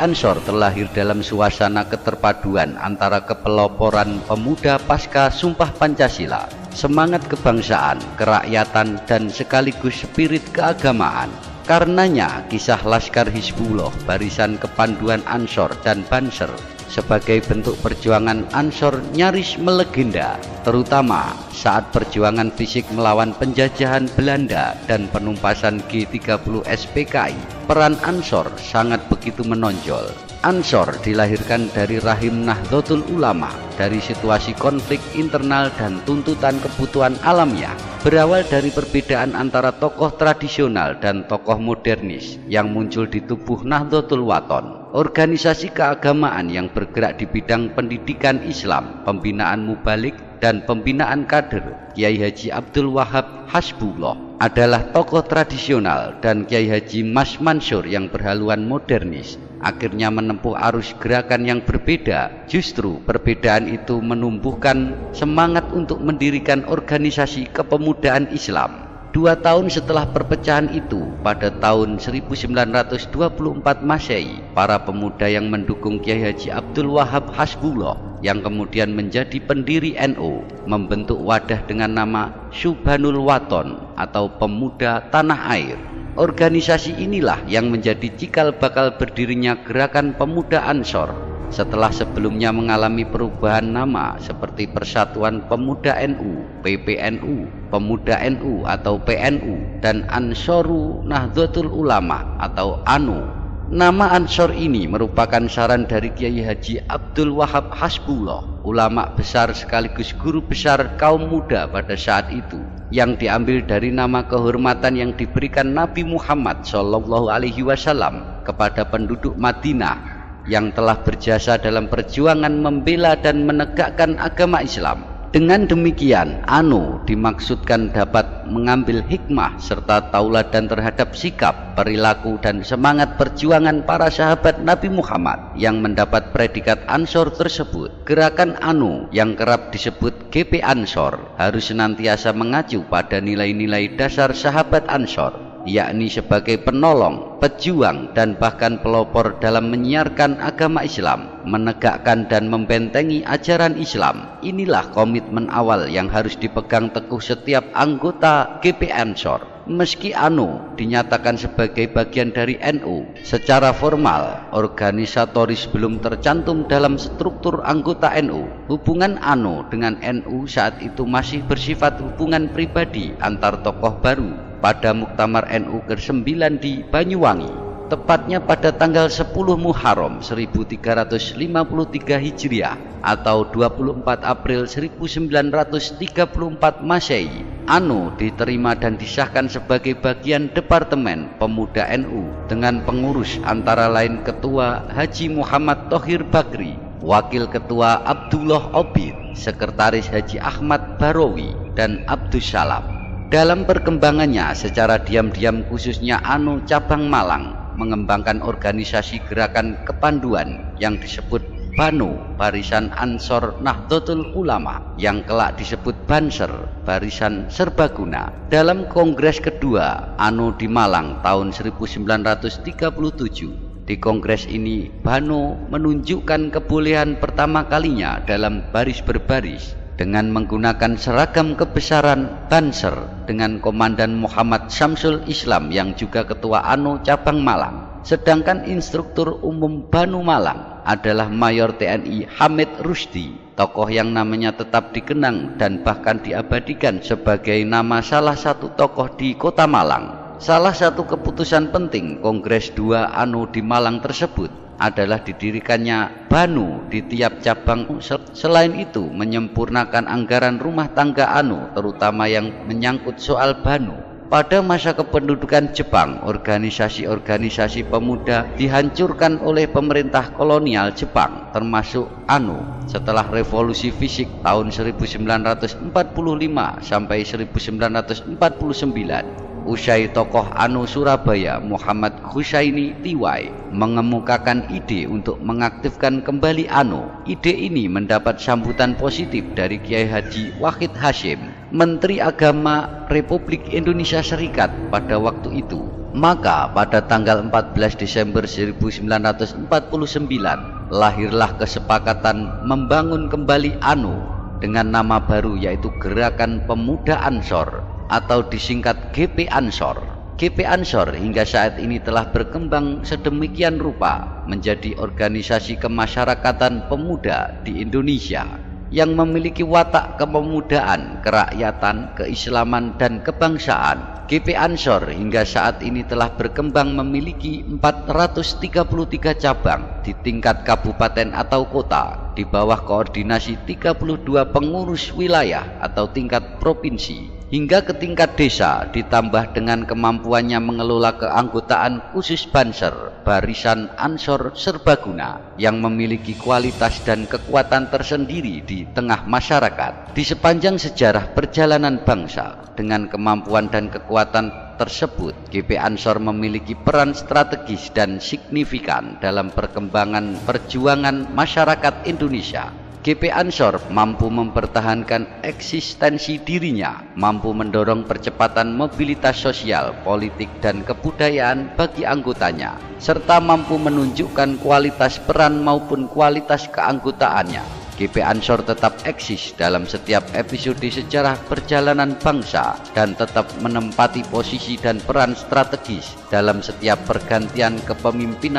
Ansor terlahir dalam suasana keterpaduan antara kepeloporan pemuda pasca Sumpah Pancasila, semangat kebangsaan, kerakyatan, dan sekaligus spirit keagamaan. Karenanya, kisah Laskar Hizbullah, barisan kepanduan Ansor dan Banser, sebagai bentuk perjuangan Ansor nyaris melegenda, terutama saat perjuangan fisik melawan penjajahan Belanda dan penumpasan G30 SPKI. Peran Ansor sangat begitu menonjol. Ansor dilahirkan dari rahim Nahdlatul Ulama, dari situasi konflik internal dan tuntutan kebutuhan alamiah. Berawal dari perbedaan antara tokoh tradisional dan tokoh modernis yang muncul di tubuh Nahdlatul Wathon, organisasi keagamaan yang bergerak di bidang pendidikan Islam, pembinaan mubalik, dan pembinaan kader. Kiai Haji Abdul Wahab Hasbullah adalah tokoh tradisional, dan Kiai Haji Mas Mansur yang berhaluan modernis akhirnya menempuh arus gerakan yang berbeda. Justru perbedaan itu menumbuhkan semangat untuk mendirikan organisasi kepemudaan Islam. 2 tahun setelah perpecahan itu, pada tahun 1924 Masehi, para pemuda yang mendukung Kiai Haji Abdul Wahab Hasbullah, yang kemudian menjadi pendiri NU, membentuk wadah dengan nama Subhanul Wathon atau Pemuda Tanah Air. Organisasi inilah yang menjadi cikal bakal berdirinya Gerakan Pemuda Ansor, setelah sebelumnya mengalami perubahan nama seperti Persatuan Pemuda NU, PPNU, Pemuda NU atau PNU, dan Ansoru Nahdlatul Ulama atau ANU. Nama Ansor ini merupakan saran dari Kiai Haji Abdul Wahab Hasbullah, ulama besar sekaligus guru besar kaum muda pada saat itu, yang diambil dari nama kehormatan yang diberikan Nabi Muhammad SAW kepada penduduk Madinah yang telah berjasa dalam perjuangan membela dan menegakkan agama Islam. Dengan demikian, ANU dimaksudkan dapat mengambil hikmah serta tauladan terhadap sikap, perilaku, dan semangat perjuangan para sahabat Nabi Muhammad yang mendapat predikat Ansor tersebut. Gerakan ANU yang kerap disebut GP Ansor harus senantiasa mengacu pada nilai-nilai dasar sahabat Ansor, yakni sebagai penolong, pejuang, dan bahkan pelopor dalam menyiarkan agama Islam, menegakkan dan membentengi ajaran Islam. Inilah komitmen awal yang harus dipegang teguh setiap anggota GP Ansor. Meski ANU dinyatakan sebagai bagian dari NU, secara formal, organisatoris belum tercantum dalam struktur anggota NU. Hubungan ANU dengan NU saat itu masih bersifat hubungan pribadi antar tokoh baru. Pada Muktamar NU ke-9 di Banyuwangi, tepatnya pada tanggal 10 Muharram 1353 Hijriah atau 24 April 1934 Masehi, ANU diterima dan disahkan sebagai bagian Departemen Pemuda NU dengan pengurus antara lain Ketua Haji Muhammad Thohir Bakri, Wakil Ketua Abdullah Obid, Sekretaris Haji Ahmad Barawi, dan Abdus Salam. Dalam perkembangannya secara diam-diam, khususnya ANU Cabang Malang mengembangkan organisasi gerakan kepanduan yang disebut BANU, Barisan Ansor Nahdlatul Ulama, yang kelak disebut Banser, Barisan Serbaguna. Dalam Kongres kedua ANU di Malang tahun 1937, di kongres ini BANU menunjukkan kebolehan pertama kalinya dalam baris berbaris dengan menggunakan seragam kebesaran Banser dengan Komandan Muhammad Syamsul Islam yang juga Ketua ANU Cabang Malang. Sedangkan instruktur umum BANU Malang adalah Mayor TNI Hamid Rusdi, tokoh yang namanya tetap dikenang dan bahkan diabadikan sebagai nama salah satu tokoh di kota Malang. Salah satu keputusan penting Kongres 2 ANU di Malang tersebut adalah didirikannya BANU di tiap cabang. Selain itu, menyempurnakan anggaran rumah tangga ANU, terutama yang menyangkut soal BANU. Pada masa kependudukan Jepang, organisasi-organisasi pemuda dihancurkan oleh pemerintah kolonial Jepang, termasuk ANU. Setelah revolusi fisik tahun 1945 sampai 1949, usai tokoh ANU Surabaya Muhammad Husaini Tiwai mengemukakan ide untuk mengaktifkan kembali ANU. Ide ini mendapat sambutan positif dari Kiai Haji Wahid Hasyim, Menteri Agama Republik Indonesia Serikat pada waktu itu. Maka pada tanggal 14 Desember 1949 lahirlah kesepakatan membangun kembali ANO dengan nama baru, yaitu Gerakan Pemuda Ansor atau disingkat GP Ansor. GP Ansor hingga saat ini telah berkembang sedemikian rupa menjadi organisasi kemasyarakatan pemuda di Indonesia yang memiliki watak kepemudaan, kerakyatan, keislaman, dan kebangsaan. GP Ansor hingga saat ini telah berkembang memiliki 433 cabang di tingkat kabupaten atau kota di bawah koordinasi 32 pengurus wilayah atau tingkat provinsi hingga ke tingkat desa, ditambah dengan kemampuannya mengelola keanggotaan khusus Banser, Barisan Ansor Serbaguna, yang memiliki kualitas dan kekuatan tersendiri di tengah masyarakat. Di sepanjang sejarah perjalanan bangsa, dengan kemampuan dan kekuatan tersebut, GP Ansor memiliki peran strategis dan signifikan dalam perkembangan perjuangan masyarakat Indonesia. GP Ansor mampu mempertahankan eksistensi dirinya, mampu mendorong percepatan mobilitas sosial, politik, dan kebudayaan bagi anggotanya, serta mampu menunjukkan kualitas peran maupun kualitas keanggotaannya. GP Ansor tetap eksis dalam setiap episode sejarah perjalanan bangsa dan tetap menempati posisi dan peran strategis dalam setiap pergantian kepemimpinan